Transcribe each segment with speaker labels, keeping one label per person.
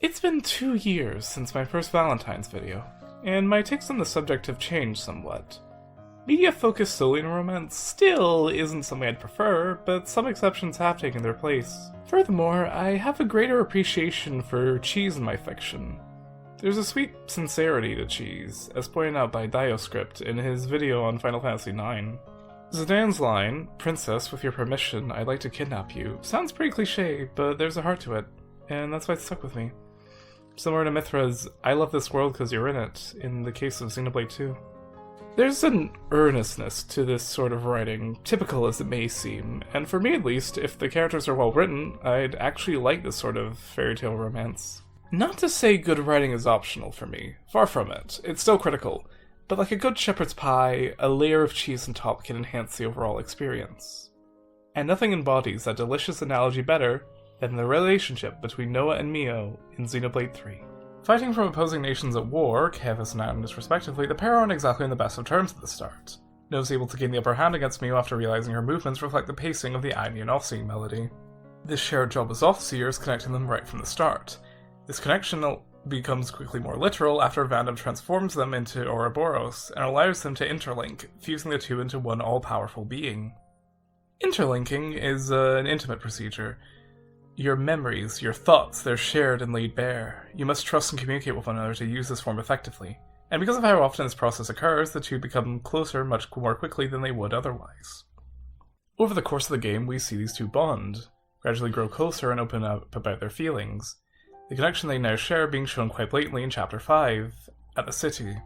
Speaker 1: It's been 2 years since my first Valentine's video, and my takes on the subject have changed somewhat. Media focused solely on romance still isn't something I'd prefer, but some exceptions have taken their place. Furthermore, I have a greater appreciation for cheese in my fiction. There's a sweet sincerity to cheese, as pointed out by Dioscript in his video on Final Fantasy IX. Zidane's line, "Princess, with your permission, I'd like to kidnap you," sounds pretty cliche, but there's a heart to it, and that's why it stuck with me. Similar to Mithra's "I love this world because you're in it," in the case of Xenoblade 2. There's an earnestness to this sort of writing, typical as it may seem, and for me at least, if the characters are well written, I'd actually like this sort of fairy tale romance. Not to say good writing is optional for me, far from it, it's still critical, but like a good shepherd's pie, a layer of cheese on top can enhance the overall experience. And nothing embodies that delicious analogy better than the relationship between Noah and Mio in Xenoblade 3. Fighting from opposing nations at war, Kevas and Agnes respectively, the pair aren't exactly on the best of terms at the start. Noah's able to gain the upper hand against Mio after realizing her movements reflect the pacing of the Agni and Offseeing melody. This shared job as Offseers connecting them right from the start. This connection becomes quickly more literal after Vandam transforms them into Ouroboros and allows them to interlink, fusing the two into one all-powerful being. Interlinking is an intimate procedure. Your memories, your thoughts, they're shared and laid bare. You must trust and communicate with one another to use this form effectively. And because of how often this process occurs, the two become closer much more quickly than they would otherwise. Over the course of the game, we see these two bond, gradually grow closer and open up about their feelings. The connection they now share being shown quite blatantly in Chapter 5, at the city,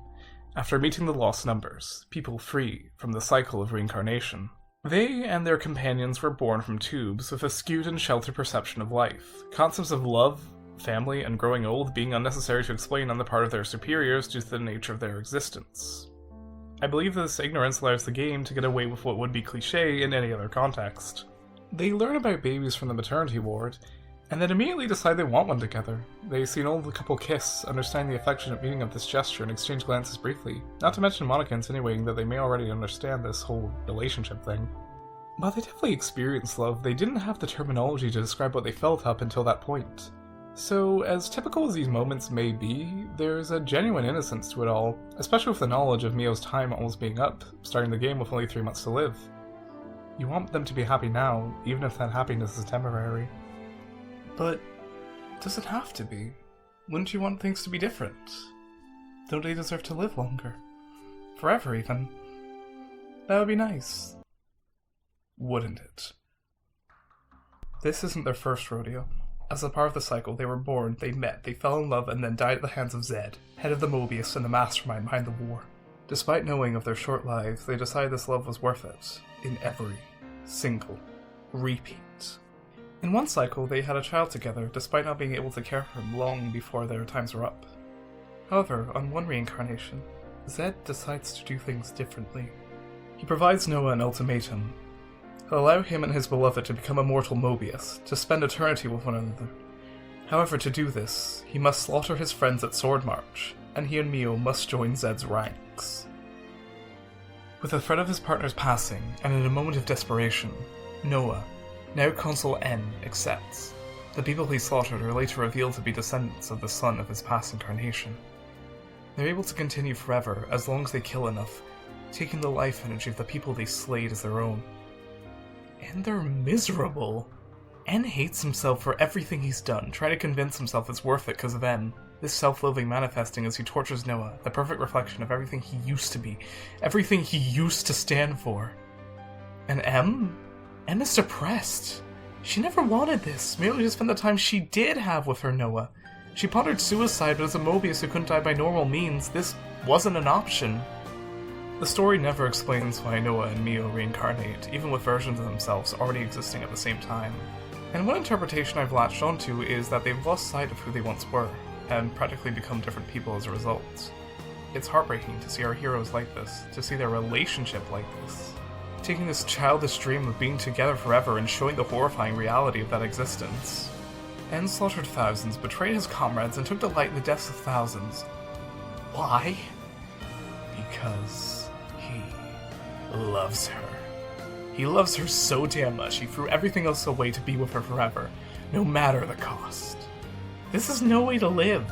Speaker 1: after meeting the lost numbers, people free from the cycle of reincarnation. They and their companions were born from tubes with a skewed and sheltered perception of life, concepts of love, family, and growing old being unnecessary to explain on the part of their superiors due to the nature of their existence. I believe this ignorance allows the game to get away with what would be cliché in any other context. They learn about babies from the maternity ward, and then immediately decide they want one together. They see an old couple kiss, understand the affectionate meaning of this gesture, and exchange glances briefly, not to mention Monica insinuating that they may already understand this whole relationship thing. While they definitely experienced love, they didn't have the terminology to describe what they felt up until that point. So, as typical as these moments may be, there's a genuine innocence to it all, especially with the knowledge of Mio's time almost being up, starting the game with only 3 months to live. You want them to be happy now, even if that happiness is temporary. But does it have to be? Wouldn't you want things to be different? Don't they deserve to live longer? Forever, even? That would be nice. Wouldn't it? This isn't their first rodeo. As a part of the cycle, they were born, they met, they fell in love, and then died at the hands of Zed, head of the Mobius and the mastermind behind the war. Despite knowing of their short lives, they decided this love was worth it, in every single repeat. In one cycle, they had a child together, despite not being able to care for him long before their times were up. However, on one reincarnation, Zed decides to do things differently. He provides Noah an ultimatum. He'll allow him and his beloved to become immortal Mobius, to spend eternity with one another. However, to do this, he must slaughter his friends at Sword March, and he and Mio must join Zed's ranks. With the threat of his partner's passing, and in a moment of desperation, Noah, now Consul N, accepts. The people he slaughtered are later revealed to be descendants of the son of his past incarnation. They're able to continue forever as long as they kill enough, taking the life energy of the people they slayed as their own. And they're miserable. N hates himself for everything he's done, trying to convince himself it's worth it because of N. This self-loathing manifesting as he tortures Noah, the perfect reflection of everything he used to be, everything he used to stand for. And M is depressed. She never wanted this, merely to spend the time she did have with her Noah. She pondered suicide, but as a Mobius who couldn't die by normal means, this wasn't an option. The story never explains why Noah and Mio reincarnate, even with versions of themselves already existing at the same time. And one interpretation I've latched onto is that they've lost sight of who they once were, and practically become different people as a result. It's heartbreaking to see our heroes like this, to see their relationship like this. Taking this childish dream of being together forever and showing the horrifying reality of that existence. N slaughtered thousands, betrayed his comrades, and took delight in the deaths of thousands. Why? Because he loves her. He loves her so damn much, he threw everything else away to be with her forever, no matter the cost. This is no way to live.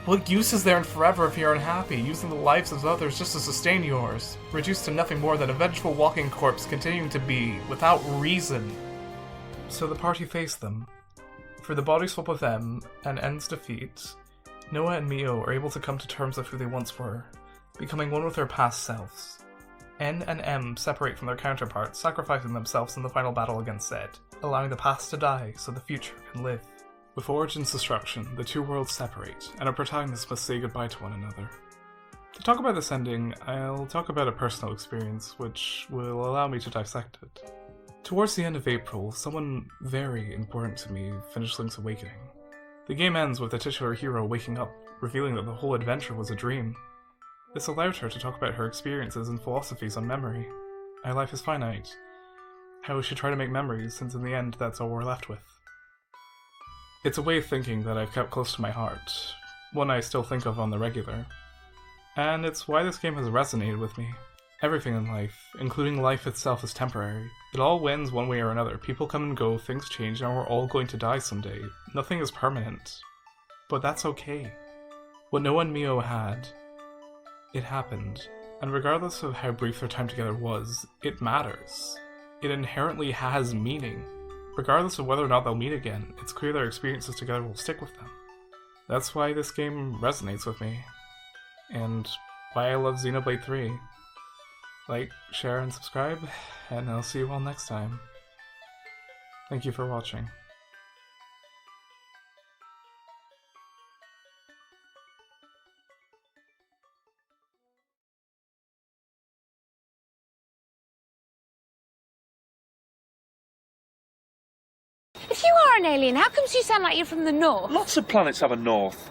Speaker 1: What use is there in forever if you're unhappy, using the lives of others just to sustain yours, reduced to nothing more than a vengeful walking corpse continuing to be, without reason? So the party faced them. Through the body swap of them and N's defeat, Noah and Mio are able to come to terms of who they once were, becoming one with their past selves. N and M separate from their counterparts, sacrificing themselves in the final battle against Zed, allowing the past to die so the future can live. With Origin's destruction, the two worlds separate, and our protagonists must say goodbye to one another. To talk about this ending, I'll talk about a personal experience, which will allow me to dissect it. Towards the end of April, someone very important to me finished Link's Awakening. The game ends with the titular hero waking up, revealing that the whole adventure was a dream. This allowed her to talk about her experiences and philosophies on memory. Our life is finite. How we should try to make memories, since in the end that's all we're left with. It's a way of thinking that I've kept close to my heart, one I still think of on the regular. And it's why this game has resonated with me. Everything in life, including life itself, is temporary. It all wins one way or another. People come and go, things change, and we're all going to die someday. Nothing is permanent. But that's okay. What Noah and Mio had, it happened. And regardless of how brief their time together was, it matters. It inherently has meaning. Regardless of whether or not they'll meet again, it's clear their experiences together will stick with them. That's why this game resonates with me. And why I love Xenoblade 3. Like, share, and subscribe, and I'll see you all next time. Thank you for watching.
Speaker 2: If you are an alien, how come you sound like you're from the north?
Speaker 3: Lots of planets have a north.